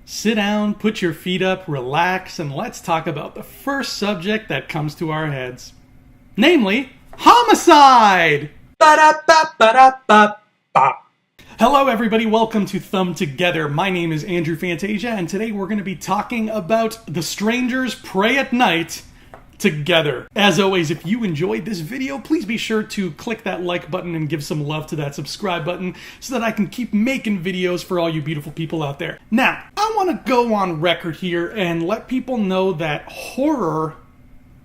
Sit down, put your feet up, relax, and let's talk about the first subject that comes to our heads. Namely, homicide! Ba-da-ba-ba-da-ba-ba. Hello everybody, welcome to Thumb Together. My name is Andrew Fantasia, and today we're going to be talking about The Strangers Pray at Night together. As always, if you enjoyed this video, please be sure to click that like button and give some love to that subscribe button so that I can keep making videos for all you beautiful people out there. Now, I want to go on record here and let people know that horror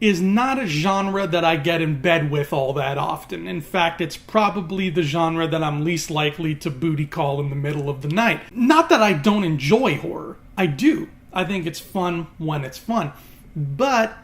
is not a genre that I get in bed with all that often. In fact, it's probably the genre that I'm least likely to booty call in the middle of the night. Not that I don't enjoy horror. I do. I think it's fun when it's fun. But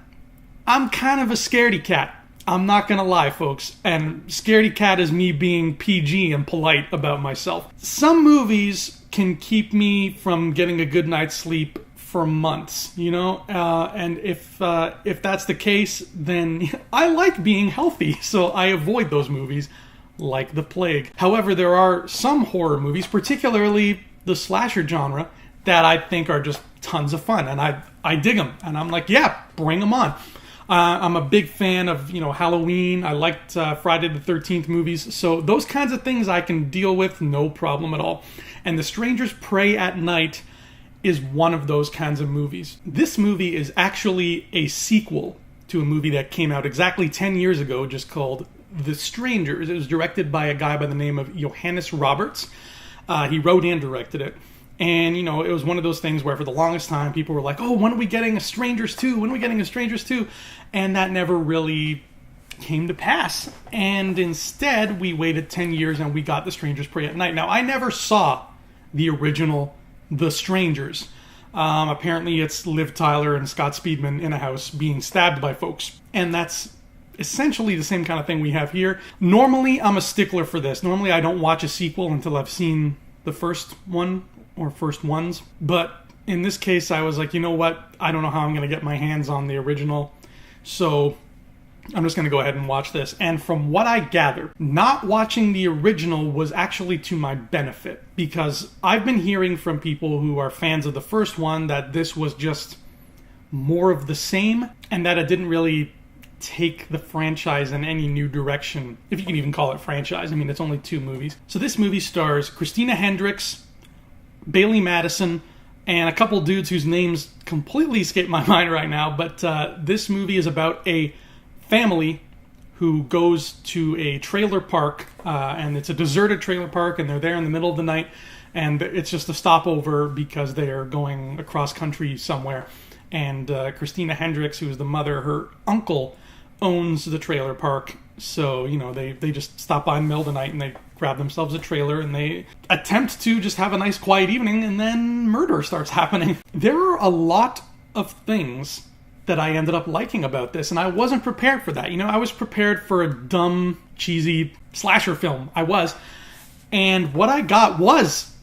I'm kind of a scaredy cat. I'm not gonna lie, folks. And scaredy cat is me being PG and polite about myself. Some movies can keep me from getting a good night's sleep for months, you know? And if that's the case, then I like being healthy, so I avoid those movies like the plague. However, there are some horror movies, particularly the slasher genre, that I think are just tons of fun, and I dig them. And I'm like, yeah, bring them on. I'm a big fan of, Halloween. I liked Friday the 13th movies. So those kinds of things I can deal with, no problem at all. And The Strangers Pray at Night is one of those kinds of movies. This movie is actually a sequel to a movie that came out exactly 10 years ago, just called The Strangers. It was directed by a guy by the name of Johannes Roberts. He wrote and directed it. And, it was one of those things where for the longest time people were like, oh, when are we getting a Strangers 2? When are we getting a Strangers 2? And that never really came to pass. And instead, we waited 10 years and we got The Strangers Pray at Night. Now, I never saw the original The Strangers. Apparently, it's Liv Tyler and Scott Speedman in a house being stabbed by folks. And that's essentially the same kind of thing we have here. Normally, I'm a stickler for this. Normally, I don't watch a sequel until I've seen the first one or first ones. But in this case, I was like, you know what? I don't know how I'm going to get my hands on the original. So I'm just going to go ahead and watch this. And from what I gather, not watching the original was actually to my benefit. Because I've been hearing from people who are fans of the first one that this was just more of the same. And that it didn't really take the franchise in any new direction. If you can even call it franchise. I mean, it's only 2 movies. So this movie stars Christina Hendricks, Bailey Madison, and a couple dudes whose names completely escape my mind right now. But this movie is about a family who goes to a trailer park, and it's a deserted trailer park, and they're there in the middle of the night, and it's just a stopover because they are going across country somewhere. And Christina Hendricks, who is the mother, her uncle owns the trailer park, so they just stop by in the middle of the night and they grab themselves a trailer and they attempt to just have a nice quiet evening, and then murder starts happening. There are a lot of things that I ended up liking about this, and I wasn't prepared for that. I was prepared for a dumb, cheesy slasher film. I was. And what I got was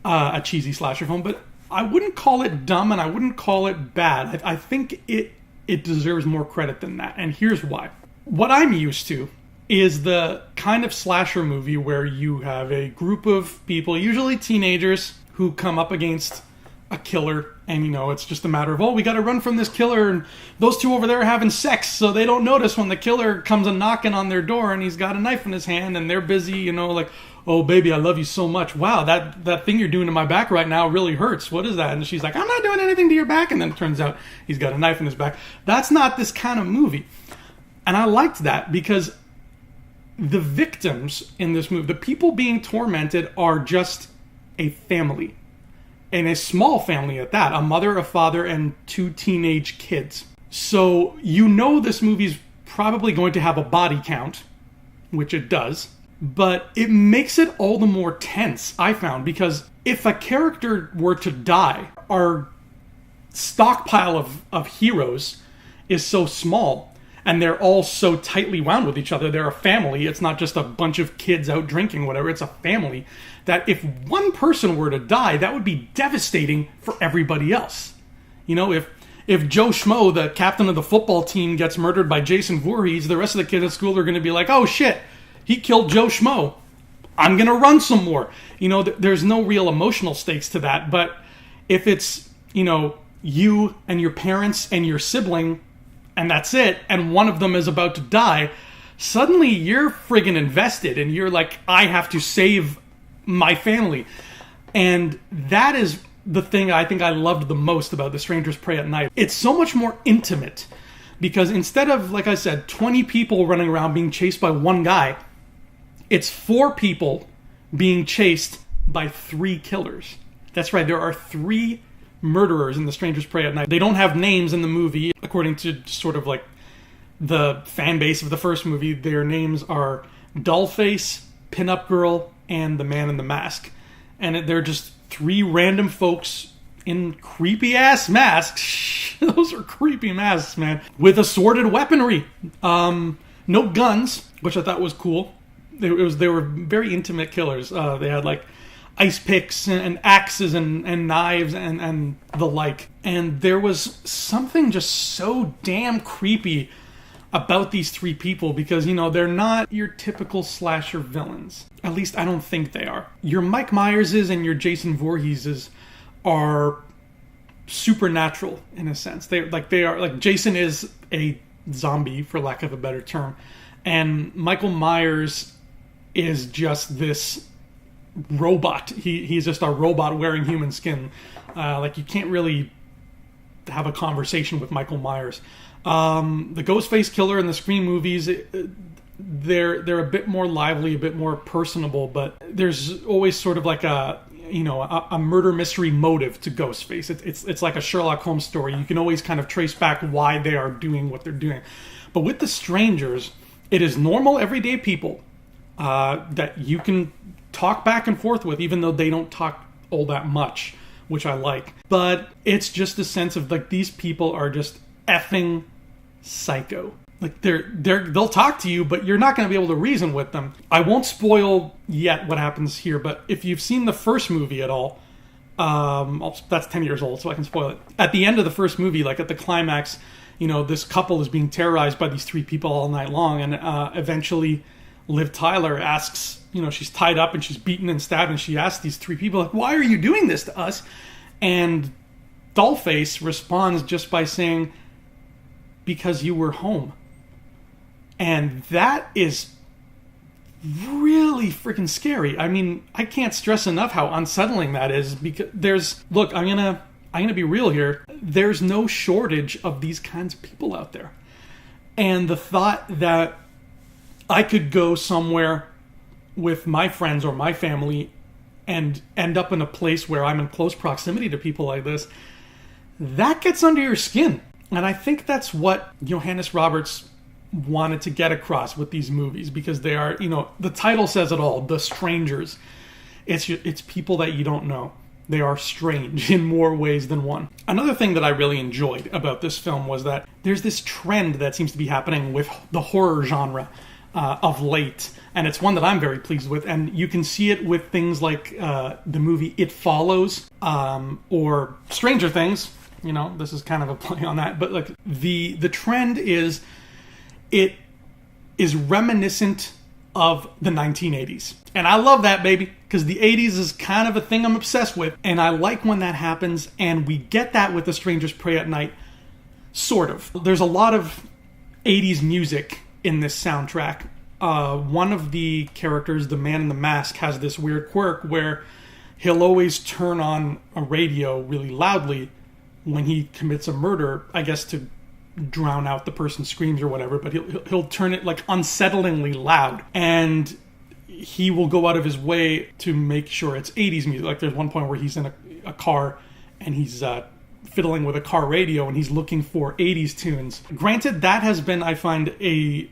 a cheesy slasher film, but I wouldn't call it dumb and I wouldn't call it bad. I think it deserves more credit than that, and here's why. What I'm used to is the kind of slasher movie where you have a group of people, usually teenagers, who come up against a killer, and it's just a matter of, we gotta run from this killer, and those two over there are having sex, so they don't notice when the killer comes a knocking on their door and he's got a knife in his hand, and they're busy, like, oh baby, I love you so much, wow, that thing you're doing to my back right now really hurts, what is that? And she's like, I'm not doing anything to your back, and then it turns out he's got a knife in his back. That's not this kind of movie. And I liked that because the victims in this movie, the people being tormented, are just a family. And a small family at that. A mother, a father, and 2 teenage kids. So this movie's probably going to have a body count, which it does. But it makes it all the more tense, I found. Because if a character were to die, our stockpile of heroes is so small. And they're all so tightly wound with each other. They're a family. It's not just a bunch of kids out drinking, whatever. It's a family. That if one person were to die, that would be devastating for everybody else. If Joe Schmo, the captain of the football team, gets murdered by Jason Voorhees, the rest of the kids at school are going to be like, oh shit, he killed Joe Schmo. I'm going to run some more. There's no real emotional stakes to that. But If it's, you and your parents and your sibling, and that's it, and one of them is about to die, suddenly you're friggin' invested, and you're like, I have to save my family. And that is the thing I think I loved the most about The Strangers Prey at Night. It's so much more intimate, because instead of, like I said, 20 people running around being chased by one guy, it's 4 people being chased by 3 killers. That's right, there are 3 murderers in The Strangers Prey at Night. They don't have names in the movie, according to sort of like the fan base of the first movie. Their names are Dollface, Pinup Girl, and the Man in the Mask. And they're just 3 random folks in creepy-ass masks. Those are creepy masks, man. With assorted weaponry. No guns, which I thought was cool. They were very intimate killers. They had like ice picks and axes and knives and the like. And there was something just so damn creepy about these 3 people, because, they're not your typical slasher villains. At least I don't think they are. Your Mike Myerses and your Jason Voorheeses are supernatural in a sense. They are like Jason is a zombie, for lack of a better term, and Michael Myers is just this robot. He's just a robot wearing human skin. You can't really have a conversation with Michael Myers. The Ghostface killer in the Scream movies, they're a bit more lively, a bit more personable, but there's always sort of like a murder mystery motive to Ghostface. It's like a Sherlock Holmes story. You can always kind of trace back why they are doing what they're doing. But with the Strangers, it is normal, everyday people that you can talk back and forth with, even though they don't talk all that much, which I like. But it's just a sense of like, these people are just effing psycho. Like they'll talk to you, but you're not going to be able to reason with them. I won't spoil yet what happens here, but if you've seen the first movie at all, that's 10 years old, so I can spoil it. At the end of the first movie, like at the climax, this couple is being terrorized by these 3 people all night long, and eventually Liv Tyler asks, she's tied up and she's beaten and stabbed, and she asks these 3 people, like, why are you doing this to us? And Dollface responds just by saying, because you were home. And that is really freaking scary. I mean, I can't stress enough how unsettling that is, because I'm gonna be real here. There's no shortage of these kinds of people out there. And the thought that I could go somewhere with my friends or my family and end up in a place where I'm in close proximity to people like this, that gets under your skin. And I think that's what Johannes Roberts wanted to get across with these movies, because they are, the title says it all, The Strangers. It's people that you don't know. They are strange in more ways than one. Another thing that I really enjoyed about this film was that there's this trend that seems to be happening with the horror genre of late, and it's one that I'm very pleased with. And you can see it with things like the movie It Follows, or Stranger Things. This is kind of a play on that, but like the trend is, it is reminiscent of the 1980s. And I love that, baby, because the 80s is kind of a thing I'm obsessed with, and I like when that happens, and we get that with The Strangers Prey at Night, sort of. There's a lot of 80s music in this soundtrack. One of the characters, the Man in the Mask, has this weird quirk where he'll always turn on a radio really loudly when he commits a murder, I guess to drown out the person's screams or whatever, but he'll turn it like unsettlingly loud, and he will go out of his way to make sure it's 80s music. Like there's one point where he's in a car and he's fiddling with a car radio and he's looking for 80s tunes. Granted, that has been, I find, a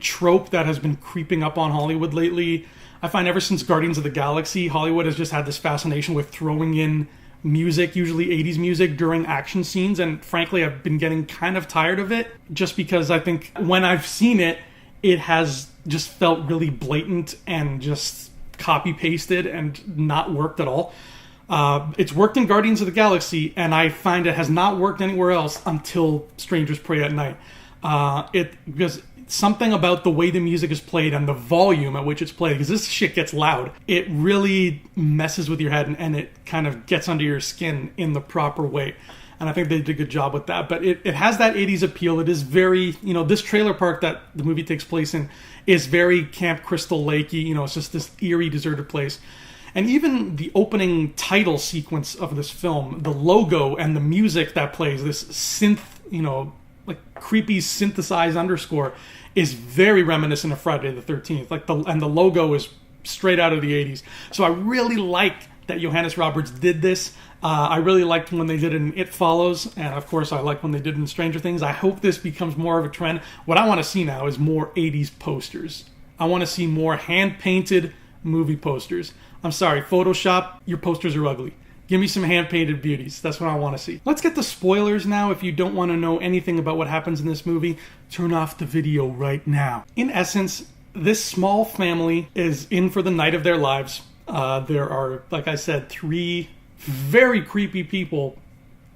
trope that has been creeping up on Hollywood lately. I find ever since Guardians of the Galaxy, Hollywood has just had this fascination with throwing in music, usually 80s music, during action scenes, and frankly I've been getting kind of tired of it, just because I think when I've seen it, it has just felt really blatant and just copy-pasted and not worked at all. It's worked in Guardians of the Galaxy, and I find it has not worked anywhere else until Strangers Prey at Night. Because something about the way the music is played and the volume at which it's played, because this shit gets loud, it really messes with your head, and it kind of gets under your skin in the proper way. And I think they did a good job with that. But it has that 80s appeal. It is very, this trailer park that the movie takes place in is very Camp Crystal Lakey. It's just this eerie, deserted place. And even the opening title sequence of this film, the logo and the music that plays, this synth, like creepy synthesized underscore, is very reminiscent of Friday the 13th. And the logo is straight out of the 80s. So I really like that Johannes Roberts did this. I really liked when they did it in It Follows, and of course I like when they did it in Stranger Things. I hope this becomes more of a trend. What I want to see now is more 80s posters. I want to see more hand-painted movie posters. I'm sorry, Photoshop, your posters are ugly. Give me some hand-painted beauties. That's what I want to see. Let's get the spoilers now. If you don't want to know anything about what happens in this movie, turn off the video right now. In essence, this small family is in for the night of their lives. There are, like I said, 3 very creepy people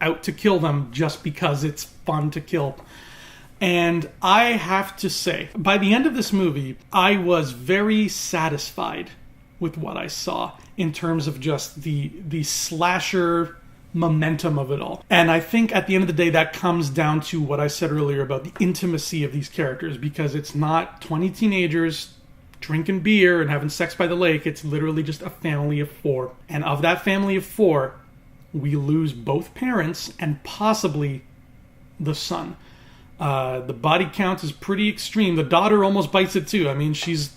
out to kill them just because it's fun to kill. And I have to say, by the end of this movie, I was very satisfied with what I saw in terms of just the slasher momentum of it all. And I think at the end of the day, that comes down to what I said earlier about the intimacy of these characters, because it's not 20 teenagers drinking beer and having sex by the lake. It's literally just a family of 4. And of that family of 4, we lose both parents and possibly the son. The body count is pretty extreme. The daughter almost bites it too. I mean, she's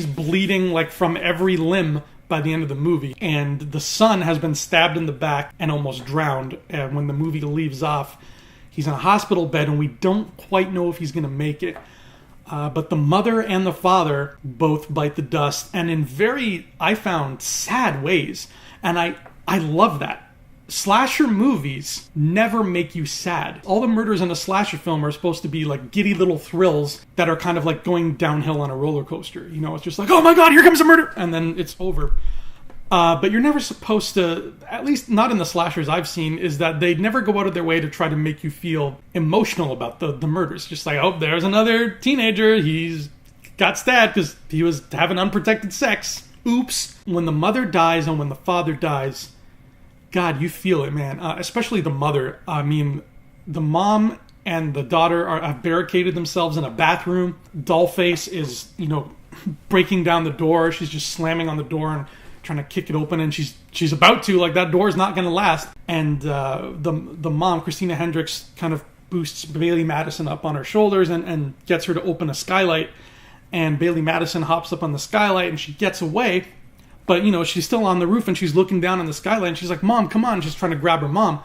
bleeding like from every limb by the end of the movie. And the son has been stabbed in the back and almost drowned. And when the movie leaves off, he's in a hospital bed and we don't quite know if he's going to make it. But the mother and the father both bite the dust, and in very, I found, sad ways. And I love that. Slasher movies never make you sad. All the murders in a slasher film are supposed to be like giddy little thrills that are kind of like going downhill on a roller coaster. It's just like, oh my god, here comes a murder! And then it's over. But you're never supposed to, at least not in the slashers I've seen, is that they never go out of their way to try to make you feel emotional about the murders. Just like, oh, there's another teenager. He's got stabbed because he was having unprotected sex. Oops. When the mother dies and when the father dies, God, you feel it, man. Especially the mother. I mean, the mom and the daughter have barricaded themselves in a bathroom. Dollface is, breaking down the door. She's just slamming on the door and trying to kick it open, and she's about to, like, that door's not going to last. And the mom, Christina Hendricks, kind of boosts Bailey Madison up on her shoulders and gets her to open a skylight. And Bailey Madison hops up on the skylight and she gets away. But, she's still on the roof and she's looking down on the skylight and she's like, Mom, come on. She's trying to grab her mom.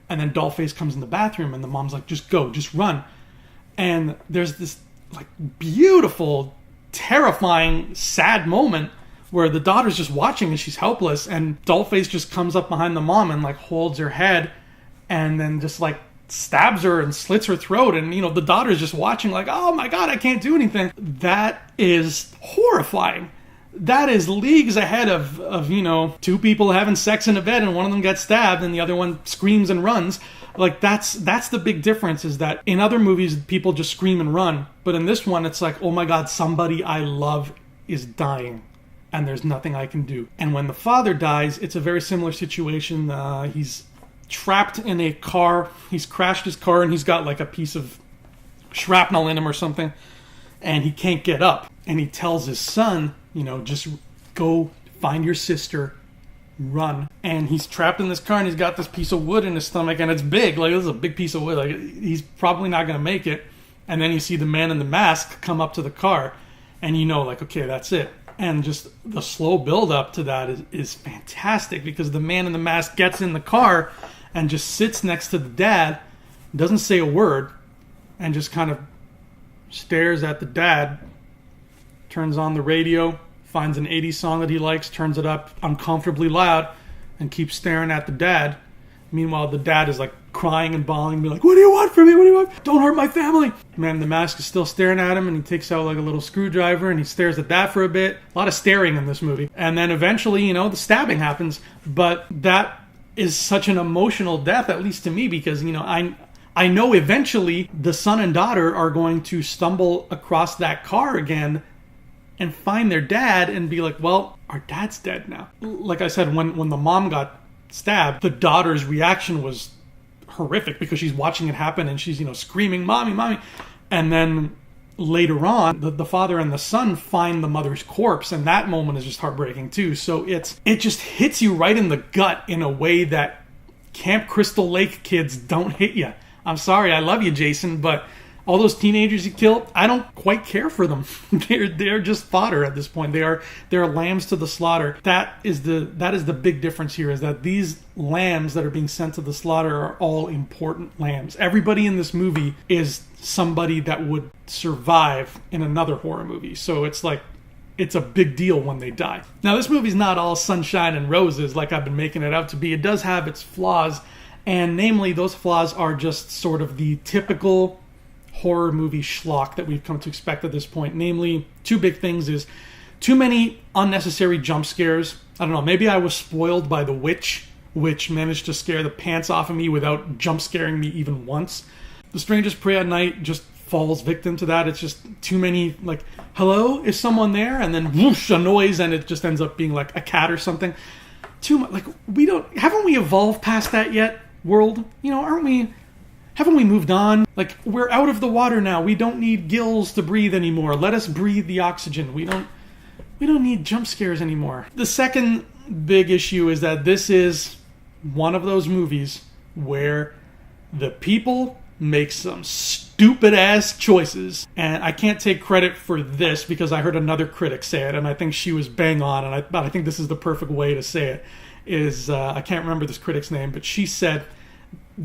And then Dollface comes in the bathroom and the mom's like, just go, just run. And there's this, like, beautiful, terrifying, sad moment where the daughter's just watching and she's helpless, and Dollface just comes up behind the mom and like holds her head and then just like stabs her and slits her throat, and the daughter's just watching like, oh my god, I can't do anything. That is horrifying. That is leagues ahead of 2 people having sex in a bed and one of them gets stabbed and the other one screams and runs. Like, that's the big difference, is that in other movies people just scream and run, but in this one it's like, oh my god, somebody I love is dying and there's nothing I can do. And when the father dies, it's a very similar situation. He's trapped in a car. He's crashed his car and he's got like a piece of shrapnel in him or something, and he can't get up. And he tells his son, just go find your sister, run. And he's trapped in this car and he's got this piece of wood in his stomach, and it's big. Like, this is a big piece of wood. Like, he's probably not going to make it. And then you see the man in the mask come up to the car, and like, okay, that's it. And just the slow build up to that is fantastic, because the man in the mask gets in the car and just sits next to the dad, doesn't say a word, and just kind of stares at the dad, turns on the radio, finds an 80s song that he likes, turns it up uncomfortably loud, and keeps staring at the dad. Meanwhile, the dad is like crying and bawling, be like, what do you want from me? What do you want? Don't hurt my family. Man, the mask is still staring at him, and he takes out like a little screwdriver and he stares at that for a bit. A lot of staring in this movie. And then eventually, the stabbing happens. But that is such an emotional death, at least to me, because, I know eventually the son and daughter are going to stumble across that car again and find their dad and be like, well, our dad's dead now. Like I said, when the mom got stabbed, the daughter's reaction was horrific because she's watching it happen and she's, screaming, "Mommy, mommy." And then later on, the father and the son find the mother's corpse, and that moment is just heartbreaking too. So it just hits you right in the gut in a way that Camp Crystal Lake kids don't hit you. I'm sorry, I love you, Jason, but all those teenagers you killed, I don't quite care for them. They're just fodder at this point. They're lambs to the slaughter. That is the big difference here, is that these lambs that are being sent to the slaughter are all important lambs. Everybody in this movie is somebody that would survive in another horror movie. So it's a big deal when they die. Now, this movie's not all sunshine and roses like I've been making it out to be. It does have its flaws, and namely, those flaws are just sort of the typical horror movie schlock that we've come to expect at this point. Namely, two big things is too many unnecessary jump scares. I don't know, maybe I was spoiled by The Witch, which managed to scare the pants off of me without jump scaring me even once. The Strangers Prey at Night just falls victim to that. It's just too many, like, hello, is someone there? And then whoosh, a noise, and it just ends up being like a cat or something. Too much, like, haven't we evolved past that yet, world? Haven't we moved on? Like, we're out of the water now. We don't need gills to breathe anymore. Let us breathe the oxygen. We don't need jump scares anymore. The second big issue is that this is one of those movies where the people make some stupid ass choices. And I can't take credit for this because I heard another critic say it, and I think she was bang on, but I think this is the perfect way to say it. I can't remember this critic's name, but she said,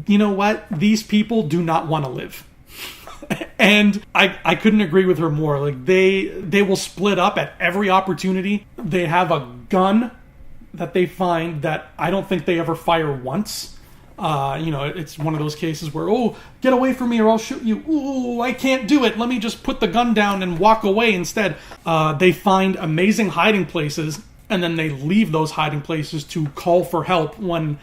you know what? These people do not want to live. And I couldn't agree with her more. Like, they will split up at every opportunity. They have a gun that they find that I don't think they ever fire once. It's one of those cases where, oh, get away from me or I'll shoot you. Ooh, I can't do it. Let me just put the gun down and walk away instead. They find amazing hiding places, and then they leave those hiding places to call for help when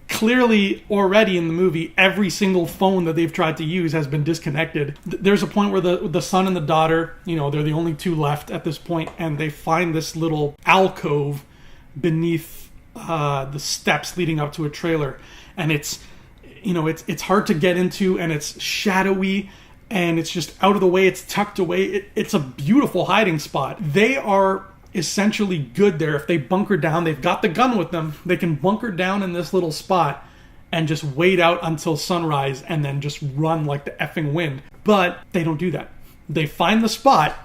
clearly already in the movie every single phone that they've tried to use has been disconnected. There's a point where the son and the daughter, they're the only two left at this point, and they find this little alcove beneath the steps leading up to a trailer, and it's hard to get into, and it's shadowy, and it's just out of the way. It's tucked away. It's a beautiful hiding spot. They are essentially good there. If they bunker down, they've got the gun with them, they can bunker down in this little spot and just wait out until sunrise and then just run like the effing wind. But they don't do that. They find the spot,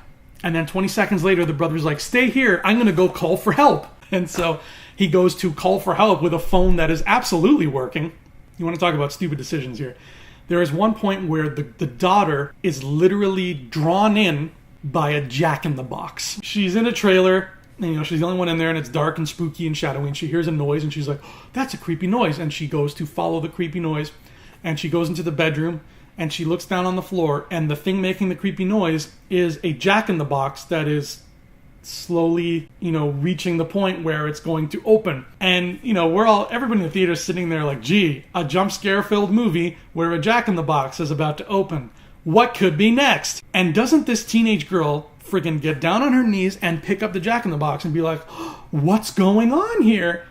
and then 20 seconds later the brother's like, stay here, I'm gonna go call for help. And so he goes to call for help with a phone that is absolutely working. You want to talk about stupid decisions here. There is one point where the daughter is literally drawn in by a jack-in-the-box. She's in a trailer, and she's the only one in there, and it's dark and spooky and shadowy, and she hears a noise, and she's like, oh, that's a creepy noise. And she goes to follow the creepy noise, and she goes into the bedroom, and she looks down on the floor, and the thing making the creepy noise is a jack-in-the-box that is slowly, reaching the point where it's going to open. And, everybody in the theater is sitting there like, gee, a jump scare filled movie where a jack-in-the-box is about to open. What could be next? And doesn't this teenage girl friggin' get down on her knees and pick up the jack-in-the-box and be like, oh, what's going on here?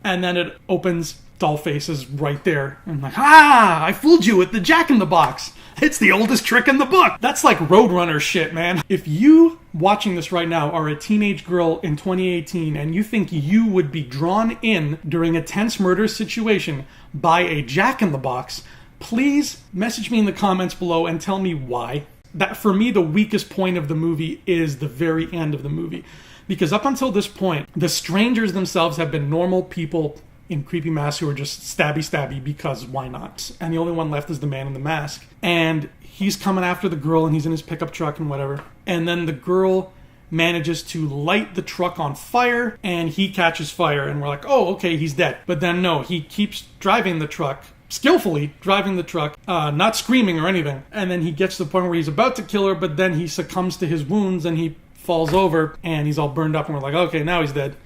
And then it opens, Dollface is right there. And I'm like, I fooled you with the jack-in-the-box. It's the oldest trick in the book. That's like Roadrunner shit, man. If you, watching this right now, are a teenage girl in 2018 and you think you would be drawn in during a tense murder situation by a jack-in-the-box, please message me in the comments below and tell me why. That, for me, the weakest point of the movie is the very end of the movie. Because up until this point, the strangers themselves have been normal people in creepy masks who are just stabby-stabby because why not? And the only one left is the man in the mask. And he's coming after the girl, and he's in his pickup truck and whatever. And then the girl manages to light the truck on fire, and he catches fire. And we're like, oh, okay, he's dead. But then no, he keeps driving the truck, skillfully driving the truck, not screaming or anything. And then he gets to the point where he's about to kill her, but then he succumbs to his wounds, and he falls over, and he's all burned up, and we're like, okay, now he's dead.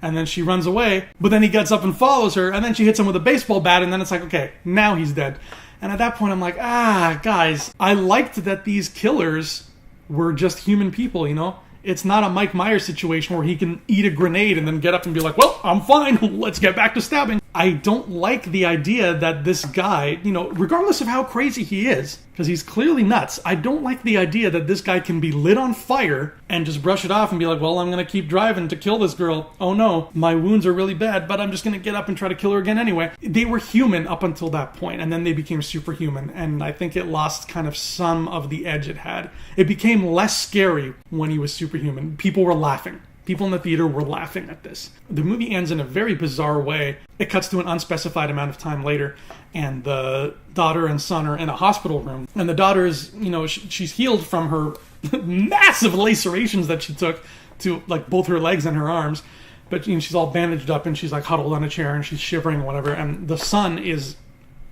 And then she runs away, but then he gets up and follows her, and then she hits him with a baseball bat, and then it's like, okay, now he's dead. And at that point, I'm like, guys, I liked that these killers were just human people, you know? It's not a Mike Myers situation where he can eat a grenade and then get up and be like, well, I'm fine, let's get back to stabbing. I don't like the idea that this guy, you know, regardless of how crazy he is, because he's clearly nuts, I don't like the idea that this guy can be lit on fire and just brush it off and be like, well, I'm going to keep driving to kill this girl. Oh no, my wounds are really bad, but I'm just going to get up and try to kill her again anyway. They were human up until that point, and then they became superhuman, and I think it lost kind of some of the edge it had. It became less scary when he was superhuman. People were laughing. People in the theater were laughing at this. The movie ends in a very bizarre way. It cuts to an unspecified amount of time later, and the daughter and son are in a hospital room. And the daughter is, you know, she's healed from her massive lacerations that she took to, like, both her legs and her arms. But, you know, she's all bandaged up, and she's, like, huddled on a chair, and she's shivering and whatever. And the son is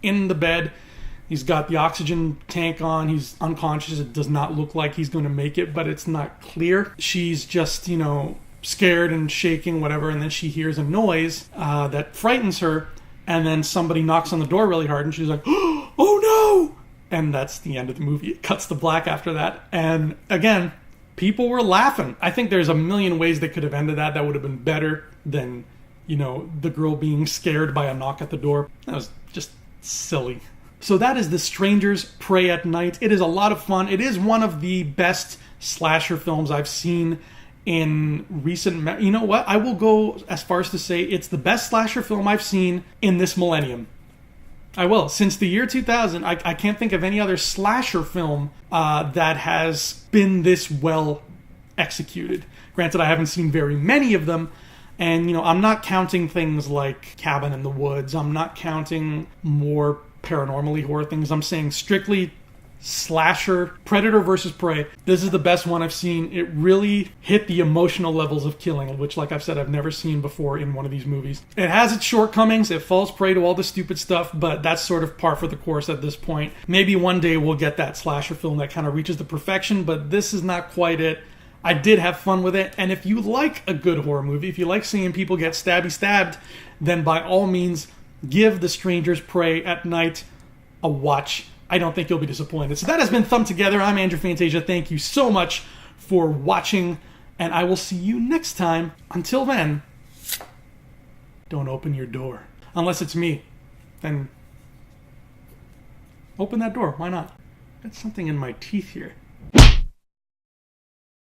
in the bed. He's got the oxygen tank on. He's unconscious. It does not look like he's going to make it, but it's not clear. She's just, you know, scared and shaking, whatever, and then she hears a noise that frightens her, and then somebody knocks on the door really hard, and she's like, oh no! And that's the end of the movie. It cuts to black after that. And again, people were laughing. I think there's a million ways they could have ended that would have been better than, you know, the girl being scared by a knock at the door. That was just silly. So that is The Strangers Prey at Night. It is a lot of fun. It is one of the best slasher films I've seen in recent... You know what? I will go as far as to say it's the best slasher film I've seen in this millennium. I will. Since the year 2000, I can't think of any other slasher film that has been this well executed. Granted, I haven't seen very many of them. And, you know, I'm not counting things like Cabin in the Woods. I'm not counting more paranormally horror things. I'm saying strictly slasher, Predator versus Prey. This is the best one I've seen. It really hit the emotional levels of killing, which, like I've said, I've never seen before in one of these movies. It has its shortcomings. It falls prey to all the stupid stuff, but that's sort of par for the course at this point. Maybe one day we'll get that slasher film that kind of reaches the perfection, but this is not quite it. I did have fun with it, and if you like a good horror movie, if you like seeing people get stabby-stabbed, then by all means, give The Strangers Prey at Night a watch. I don't think you'll be disappointed. So that has been Thumb Together. I'm Andrew Fantasia. Thank you so much for watching, and I will see you next time. Until then, don't open your door. Unless it's me. Then open that door. Why not? Got something in my teeth here.